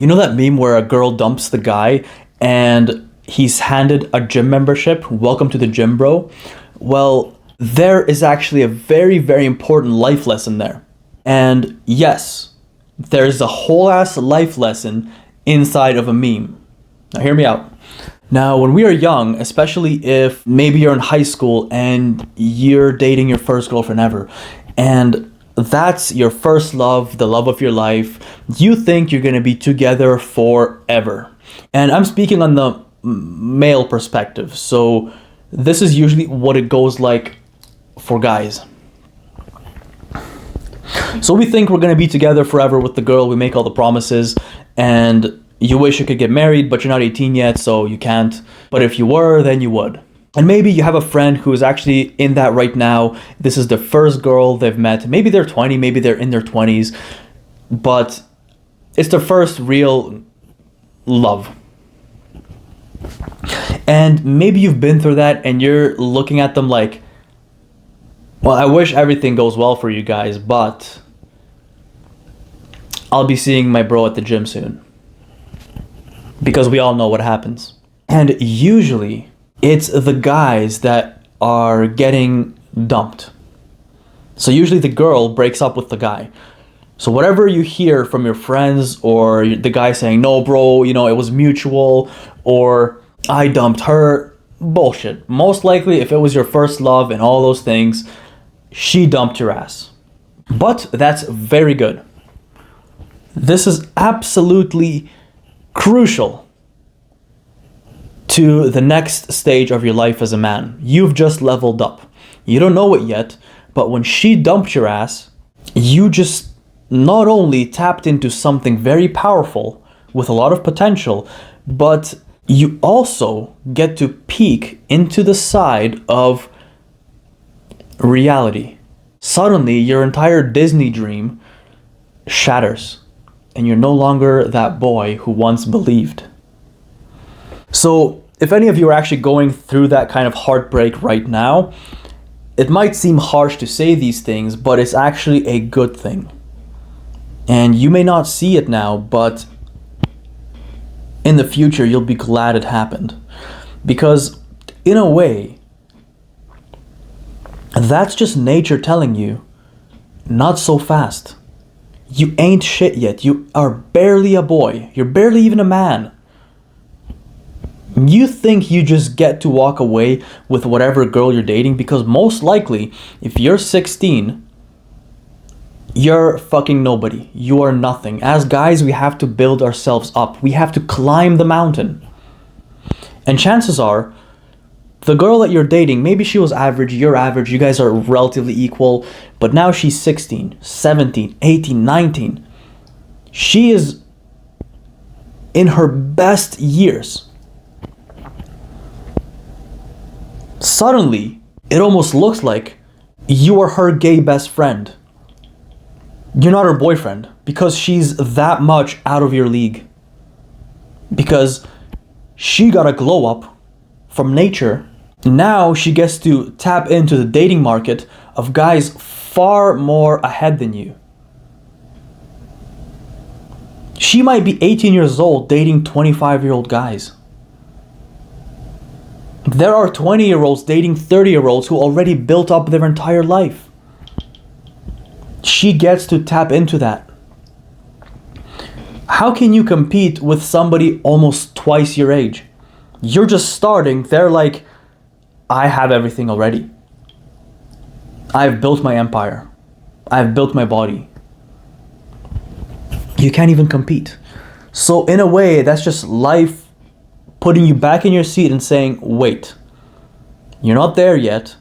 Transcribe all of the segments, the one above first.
You know that meme where a girl dumps the guy and he's handed a gym membership? Welcome to the gym, bro. Well, there is actually a very, very important life lesson there. And yes, there's a whole ass life lesson inside of a meme. Now, hear me out. Now, when we are young, especially if maybe you're in high school and you're dating your first girlfriend ever, and that's your first love, the love of your life, you think you're going to be together forever. And I'm speaking on the male perspective. So this is usually what it goes like for guys. So we think we're going to be together forever with the girl. We make all the promises and you wish you could get married, but you're not 18 yet, so you can't. But if you were, then you would. And maybe you have a friend who is actually in that right now. This is the first girl they've met. Maybe they're 20, maybe they're in their 20s, but it's their first real love. And maybe you've been through that and you're looking at them like, well, I wish everything goes well for you guys, but I'll be seeing my bro at the gym soon. Because we all know what happens. And usually it's the guys that are getting dumped. So usually the girl breaks up with the guy. So whatever you hear from your friends or the guy saying, no, bro, it was mutual, or I dumped her, bullshit. Most likely, if it was your first love and all those things, she dumped your ass. But that's very good. This is absolutely crucial to the next stage of your life as a man. You've just leveled up. You don't know it yet, but when she dumped your ass, you just not only tapped into something very powerful with a lot of potential, but you also get to peek into the side of reality. Suddenly, your entire Disney dream shatters, and you're no longer that boy who once believed. So, if any of you are actually going through that kind of heartbreak right now, it might seem harsh to say these things, but it's actually a good thing. And you may not see it now, but in the future, you'll be glad it happened. Because, in a way, that's just nature telling you, not so fast. You ain't shit yet. You are barely a boy. You're barely even a man. You think you just get to walk away with whatever girl you're dating, because most likely, if you're 16, you're fucking nobody. You are nothing. As guys, we have to build ourselves up. We have to climb the mountain. And chances are, the girl that you're dating, maybe she was average, you're average, you guys are relatively equal, but now she's 16, 17, 18, 19. She is in her best years. Suddenly, it almost looks like you are her gay best friend. You're not her boyfriend, because she's that much out of your league. Because she got a glow up from nature. Now she gets to tap into the dating market of guys far more ahead than you. She might be 18 years old dating 25-year-old guys. There are 20-year-olds dating 30-year-olds who already built up their entire life. She gets to tap into that. How can you compete with somebody almost twice your age? You're just starting. They're like, I have everything already. I've built my empire. I've built my body. You can't even compete. So in a way, that's just life putting you back in your seat and saying, wait, you're not there yet.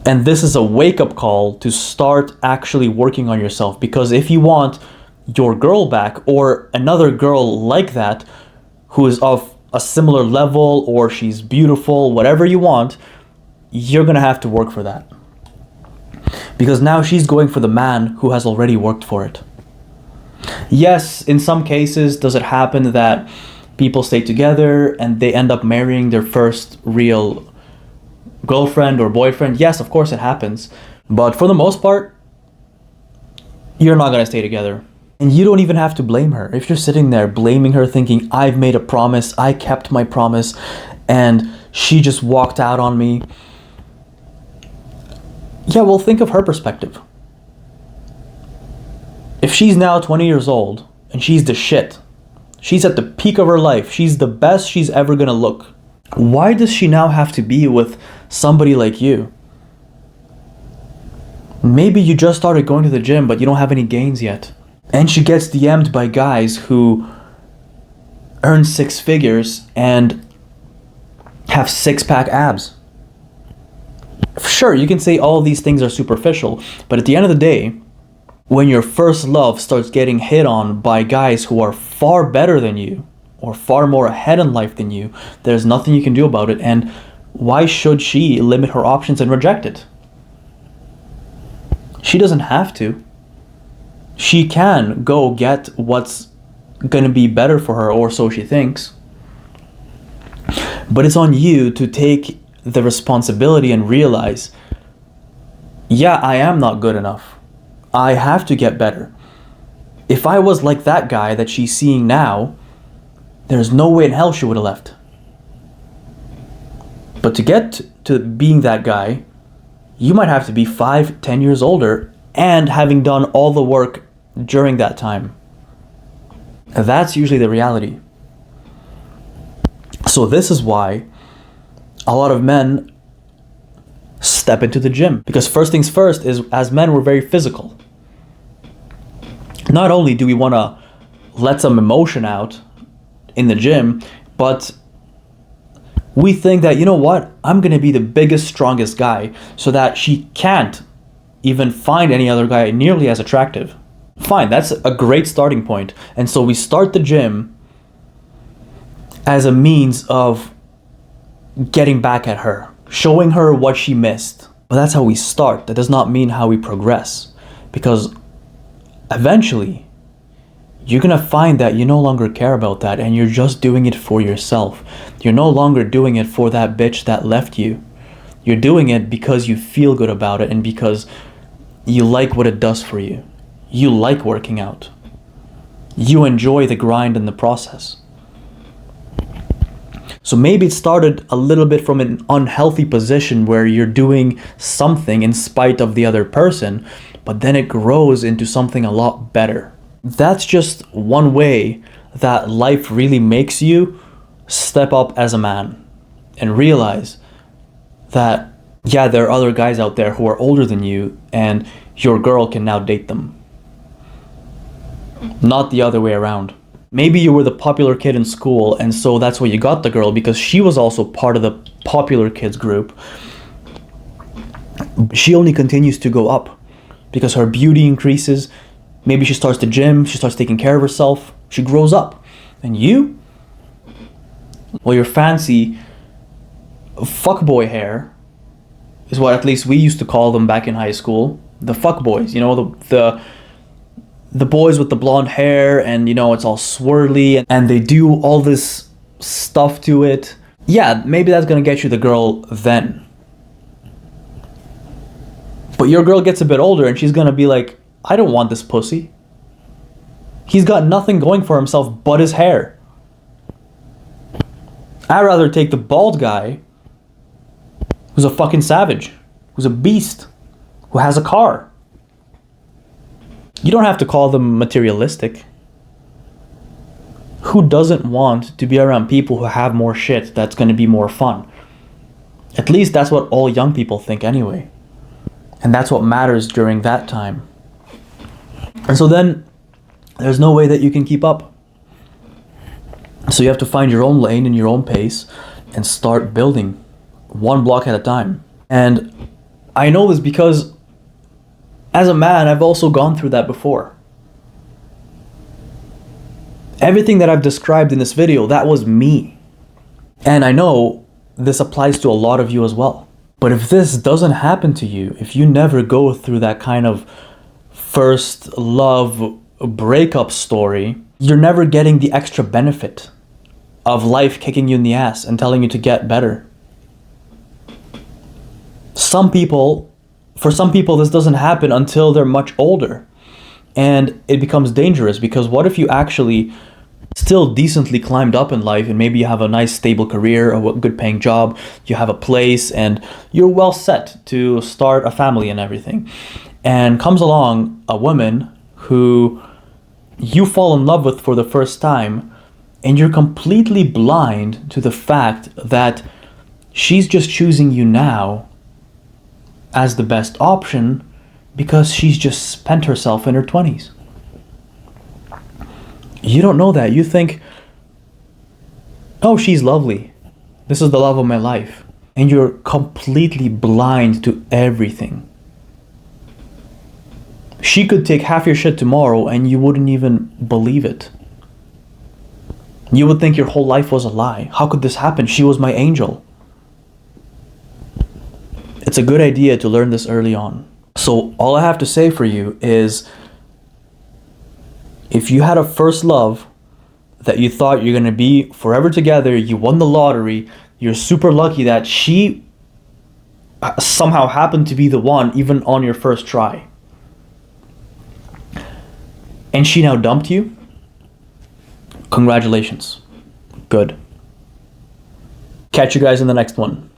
And this is a wake-up call to start actually working on yourself. Because if you want your girl back, or another girl like that, who is of a similar level, or she's beautiful, whatever you want, you're gonna have to work for that. Because now she's going for the man who has already worked for it. Yes, in some cases, does it happen that people stay together and they end up marrying their first real girlfriend or boyfriend? Yes, of course it happens. But for the most part, you're not gonna stay together. And you don't even have to blame her. If you're sitting there blaming her, thinking, I've made a promise, I kept my promise, and she just walked out on me. Yeah, well, think of her perspective. If she's now 20 years old, and she's the shit, she's at the peak of her life, she's the best she's ever gonna look, why does she now have to be with somebody like you? Maybe you just started going to the gym, but you don't have any gains yet. And she gets DM'd by guys who earn 6 figures and have 6-pack abs. Sure, you can say all these things are superficial, but at the end of the day, when your first love starts getting hit on by guys who are far better than you, or far more ahead in life than you, there's nothing you can do about it. And why should she limit her options and reject it? She doesn't have to. She can go get what's gonna be better for her, or so she thinks. But it's on you to take the responsibility and realize, yeah, I am not good enough. I have to get better. If I was like that guy that she's seeing now, there's no way in hell she would have left. But to get to being that guy, you might have to be 5-10 years older and having done all the work during that time. That's usually the reality. So this is why a lot of men step into the gym. Because first things first is, as men, we're very physical. Not only do we want to let some emotion out in the gym, but we think that, you know what, I'm going to be the biggest, strongest guy, so that she can't even find any other guy nearly as attractive. Fine, that's a great starting point. And so we start the gym as a means of getting back at her, showing her what she missed. But that's how we start. That does not mean how we progress. Because eventually, you're gonna find that you no longer care about that, and you're just doing it for yourself. You're no longer doing it for that bitch that left you. You're doing it because you feel good about it, and because you like what it does for you. You like working out. You enjoy the grind and the process. So maybe it started a little bit from an unhealthy position where you're doing something in spite of the other person, but then it grows into something a lot better. That's just one way that life really makes you step up as a man and realize that, yeah, there are other guys out there who are older than you, and your girl can now date them. Not the other way around. Maybe you were the popular kid in school, and so that's why you got the girl, because she was also part of the popular kids group. She only continues to go up because her beauty increases. Maybe she starts the gym, she starts taking care of herself, she grows up. And you? Well, your fancy fuckboy hair is what at least we used to call them back in high school. The fuckboys, you know, the boys with the blonde hair, and you know, it's all swirly, and they do all this stuff to it. Yeah, maybe that's gonna get you the girl then. But your girl gets a bit older and she's gonna be like, I don't want this pussy. He's got nothing going for himself but his hair. I'd rather take the bald guy who's a fucking savage, who's a beast, who has a car. You don't have to call them materialistic. Who doesn't want to be around people who have more shit that's going to be more fun? At least that's what all young people think anyway. And that's what matters during that time. And so then, there's no way that you can keep up. So you have to find your own lane and your own pace and start building one block at a time. And I know this because as a man, I've also gone through that before. Everything that I've described in this video, that was me. And I know this applies to a lot of you as well. But if this doesn't happen to you, if you never go through that kind of first love breakup story, you're never getting the extra benefit of life kicking you in the ass and telling you to get better. For some people, this doesn't happen until they're much older. And it becomes dangerous because what if you actually still decently climbed up in life and maybe you have a nice stable career, a good paying job, you have a place, and you're well set to start a family and everything. And comes along a woman who you fall in love with for the first time, and you're completely blind to the fact that she's just choosing you now as the best option because she's just spent herself in her 20s. You don't know that. You think, oh, she's lovely. This is the love of my life. And you're completely blind to everything. She could take half your shit tomorrow and you wouldn't even believe it. You would think your whole life was a lie. How could this happen? She was my angel. It's a good idea to learn this early on. So all I have to say for you is, if you had a first love that you thought you're going to be forever together, you won the lottery, you're super lucky that she somehow happened to be the one even on your first try, and she now dumped you, congratulations. Good. Catch you guys in the next one.